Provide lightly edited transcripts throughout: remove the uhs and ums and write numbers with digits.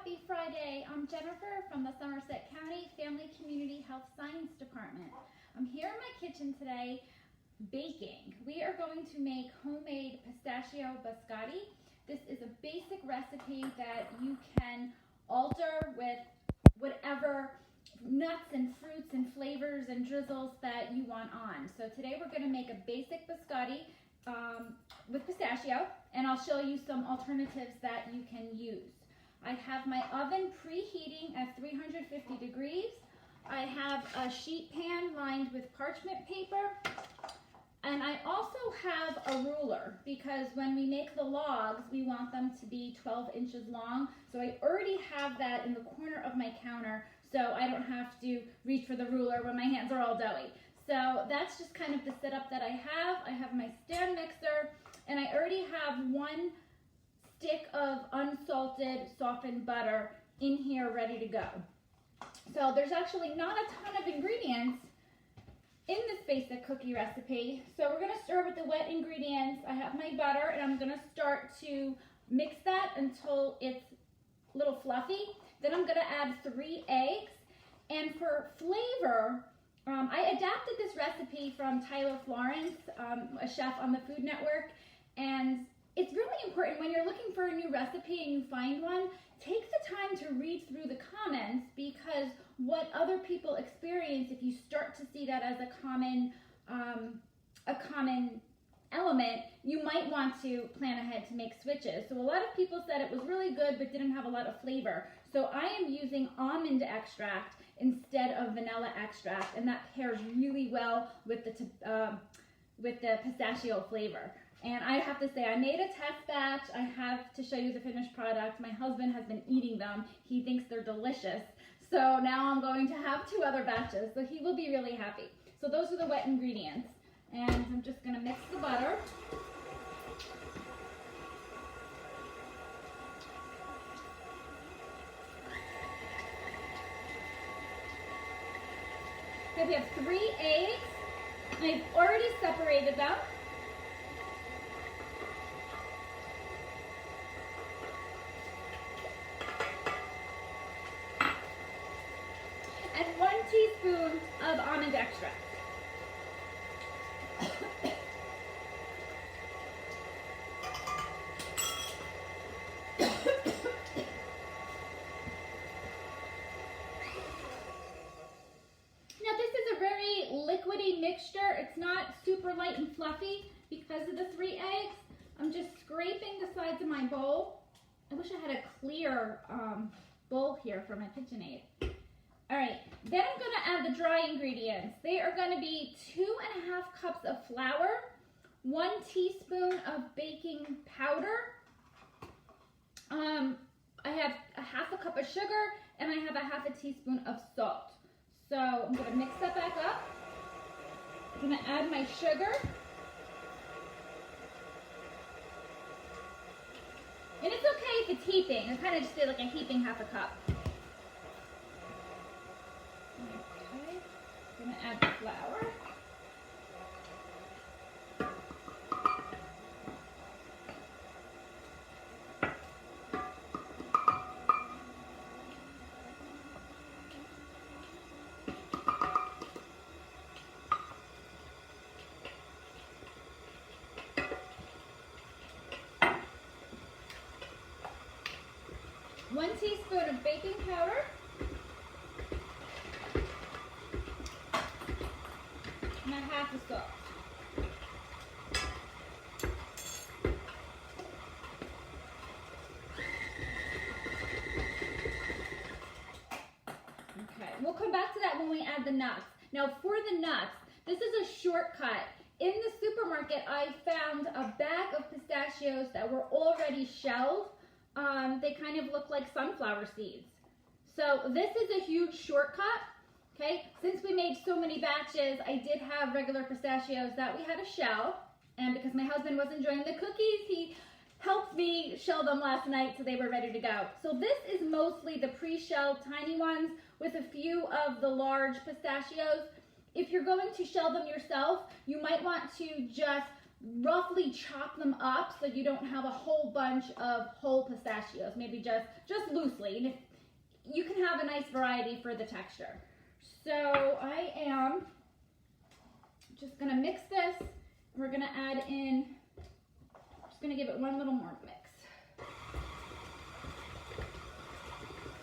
Happy Friday. I'm Jennifer from the Somerset County Family Community Health Science Department. I'm here in my kitchen today baking. We are going to make homemade pistachio biscotti. This is a basic recipe that you can alter with whatever nuts and fruits and flavors and drizzles that you want on. So today we're going to make a basic biscotti with pistachio, and I'll show you some alternatives that you can use. I have my oven preheating at 350 degrees. I have a sheet pan lined with parchment paper, and I also have a ruler because when we make the logs, we want them to be 12 inches long. So I already have that in the corner of my counter, so I don't have to reach for the ruler when my hands are all doughy. So that's just kind of the setup that I have. I have my stand mixer, and I already have one stick of unsalted softened butter in here ready to go. So there's actually not a ton of ingredients in this basic cookie recipe. So we're gonna start with the wet ingredients. I have my butter, and I'm gonna start to mix that until it's a little fluffy. Then I'm gonna add 3 eggs. And for flavor, I adapted this recipe from Tyler Florence, a chef on the Food Network, and it's really important when you're looking for a new recipe and you find one, take the time to read through the comments, because what other people experience, if you start to see that as a common element, you might want to plan ahead to make switches. So a lot of people said it was really good but didn't have a lot of flavor. So I am using almond extract instead of vanilla extract, and that pairs really well with the pistachio flavor. And I have to say, I made a test batch. I have to show you the finished product. My husband has been eating them. He thinks they're delicious. So now I'm going to have 2 other batches, so he will be really happy. So those are the wet ingredients. And I'm just gonna mix the butter. So we have 3 eggs. I've already separated them. And 1 teaspoon of almond extract. Now this is a very liquidy mixture. It's not super light and fluffy because of the 3 eggs. I'm just scraping the sides of my bowl. I wish I had a clear bowl here for my KitchenAid. All right, then I'm gonna add the dry ingredients. They are gonna be 2½ cups of flour, 1 teaspoon of baking powder. I have a ½ cup of sugar, and I have a ½ teaspoon of salt. So I'm gonna mix that back up. I'm gonna add my sugar. And it's okay if it's heaping. I kind of just did like a heaping ½ cup. Okay, I'm gonna add the flour. One teaspoon of baking powder. And a ½ of salt. Okay, we'll come back to that when we add the nuts. Now for the nuts, this is a shortcut. In the supermarket, I found a bag of pistachios that were already shelled. They kind of look like sunflower seeds. So this is a huge shortcut, okay? Since we made so many batches, I did have regular pistachios that we had to shell. And because my husband was enjoying the cookies, he helped me shell them last night so they were ready to go. So this is mostly the pre-shelled tiny ones with a few of the large pistachios. If you're going to shell them yourself, you might want to just roughly chop them up so you don't have a whole bunch of whole pistachios, maybe just loosely. And if, you can have a nice variety for the texture. So I am just gonna mix this, and we're gonna add in, just gonna give it one little more mix.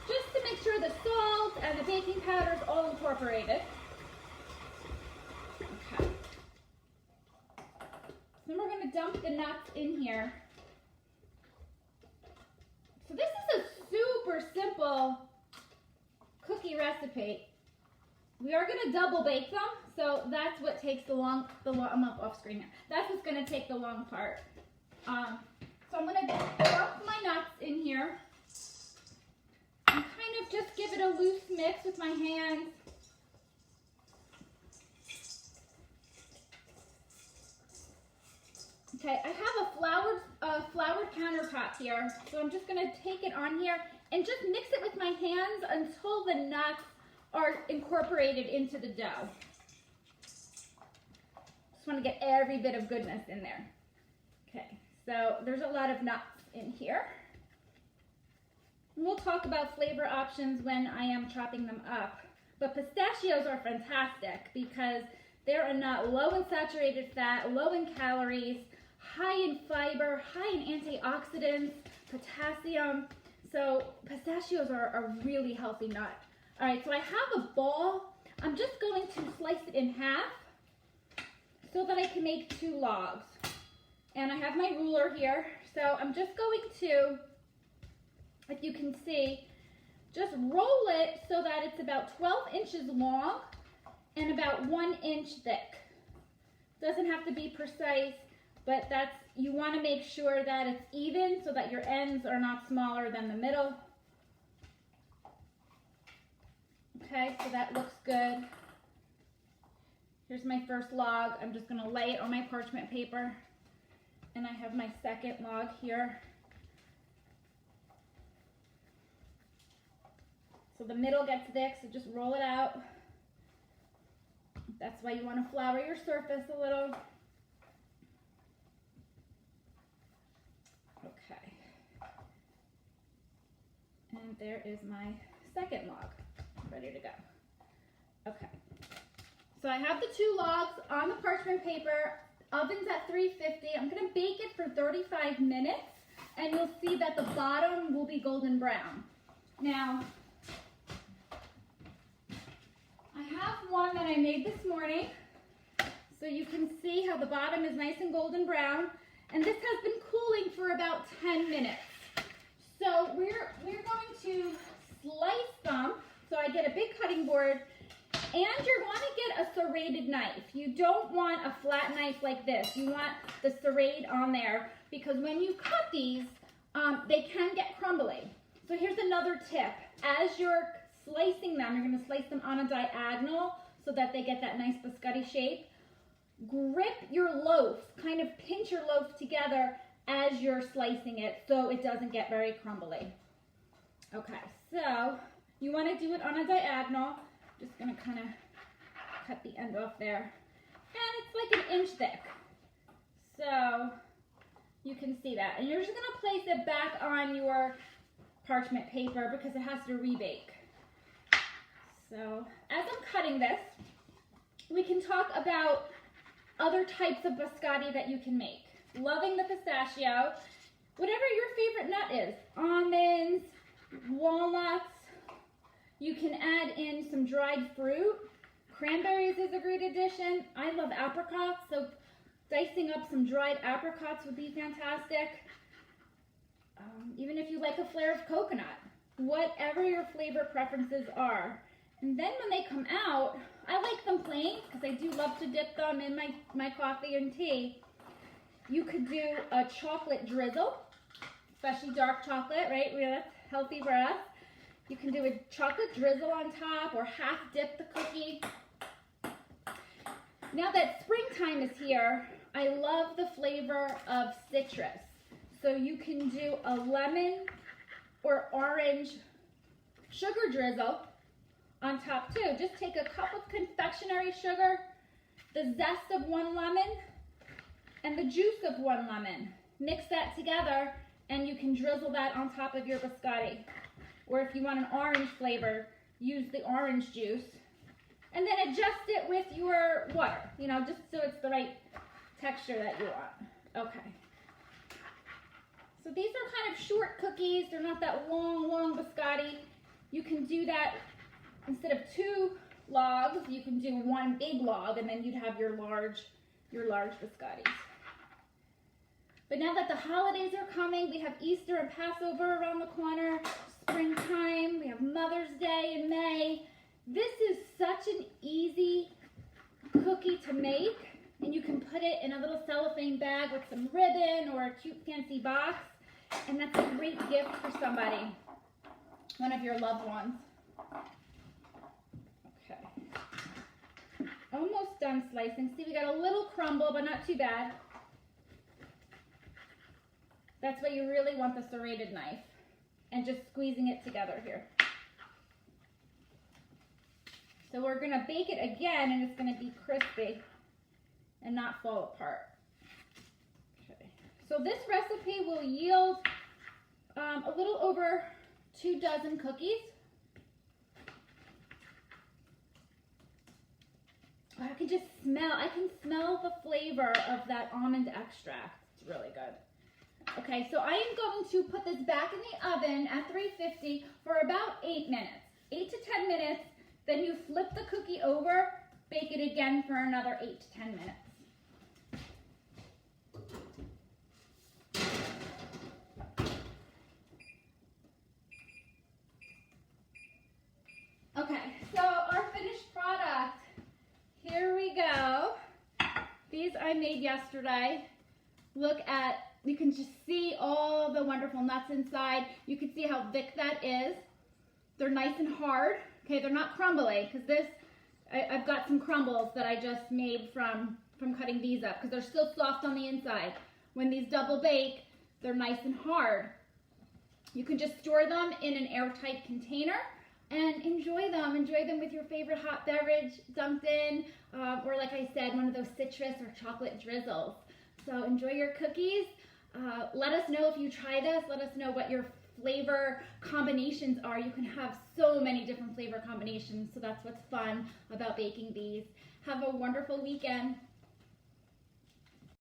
Just to make sure the salt and the baking powder is all incorporated. Okay. Then we're gonna dump the nuts in here. So this is a super simple cookie recipe. We are gonna double bake them, so that's what takes the long, I'm up off screen now. That's what's gonna take the long part. So I'm gonna dump my nuts in here and kind of just give it a loose mix with my hands. Okay, I have a floured countertop here, so I'm just gonna take it on here and just mix it with my hands until the nuts are incorporated into the dough. Just want to get every bit of goodness in there. Okay, so there's a lot of nuts in here. And we'll talk about flavor options when I am chopping them up. But pistachios are fantastic because they're a nut low in saturated fat, low in calories, high in fiber, high in antioxidants, potassium. So pistachios are a really healthy nut. All right, so I have a ball. I'm just going to slice it in half so that I can make 2 logs. And I have my ruler here. So I'm just going to, if you can see, just roll it so that it's about 12 inches long and about 1 inch thick. Doesn't have to be precise, but you want to make sure that it's even so that your ends are not smaller than the middle. Okay, so that looks good. Here's my first log. I'm just going to lay it on my parchment paper. And I have my second log here. So the middle gets thick, so just roll it out. That's why you want to flour your surface a little. Okay. And there is my second log, ready to go. Okay. So I have the 2 logs on the parchment paper. Oven's at 350. I'm going to bake it for 35 minutes, and you'll see that the bottom will be golden brown. Now, I have one that I made this morning, so you can see how the bottom is nice and golden brown, and this has been cooling for about 10 minutes. So we're going to slice them. So I get a big cutting board, and you're going to get a serrated knife. You don't want a flat knife like this. You want the serrate on there, because when you cut these, they can get crumbly. So here's another tip. As you're slicing them, you're going to slice them on a diagonal so that they get that nice biscotti shape. Grip your loaf, kind of pinch your loaf together as you're slicing it so it doesn't get very crumbly. Okay, so you want to do it on a diagonal. Just going to kind of cut the end off there. And it's like 1 inch thick. So you can see that. And you're just going to place it back on your parchment paper because it has to rebake. So as I'm cutting this, we can talk about other types of biscotti that you can make. Loving the pistachio, whatever your favorite nut is, almonds, walnuts. You can add in some dried fruit. Cranberries is a great addition. I love apricots, so dicing up some dried apricots would be fantastic. Even if you like a flair of coconut, whatever your flavor preferences are. And then when they come out, I like them plain because I do love to dip them in my coffee and tea. You could do a chocolate drizzle, especially dark chocolate, right? That's healthy for us. You can do a chocolate drizzle on top or half dip the cookie. Now that springtime is here, I love the flavor of citrus. So you can do a lemon or orange sugar drizzle on top too. Just take a cup of confectionery sugar, the zest of 1 lemon, and the juice of 1 lemon. Mix that together and you can drizzle that on top of your biscotti. Or if you want an orange flavor, use the orange juice. And then adjust it with your water, you know, just so it's the right texture that you want. Okay. So these are kind of short cookies. They're not that long biscotti. You can do that instead of 2 logs, you can do 1 big log, and then you'd have your large biscottis. But now that the holidays are coming, we have Easter and Passover around the corner, springtime, we have Mother's Day in May. This is such an easy cookie to make, and you can put it in a little cellophane bag with some ribbon or a cute fancy box, and that's a great gift for somebody, one of your loved ones. Okay. Almost done slicing. See, we got a little crumble, but not too bad. That's why you really want the serrated knife, and just squeezing it together here. So we're going to bake it again, and it's going to be crispy and not fall apart. Okay. So this recipe will yield a little over 2 dozen cookies. I can just smell, I can smell the flavor of that almond extract. It's really good. Okay, so I am going to put this back in the oven at 350 for about 8 minutes. 8 to 10 minutes, then you flip the cookie over, bake it again for another 8 to 10 minutes. Okay, so our finished product, here we go. These I made yesterday. Look at, you can just see all the wonderful nuts inside. You can see how thick that is. They're nice and hard. Okay, they're not crumbly, because this, I've got some crumbles that I just made from cutting these up, because they're still soft on the inside. When these double bake, they're nice and hard. You can just store them in an airtight container and enjoy them. Enjoy them with your favorite hot beverage dumped in, or like I said, one of those citrus or chocolate drizzles. So enjoy your cookies. Let us know if you try this. Let us know what your flavor combinations are. You can have so many different flavor combinations, so that's what's fun about baking these. Have a wonderful weekend.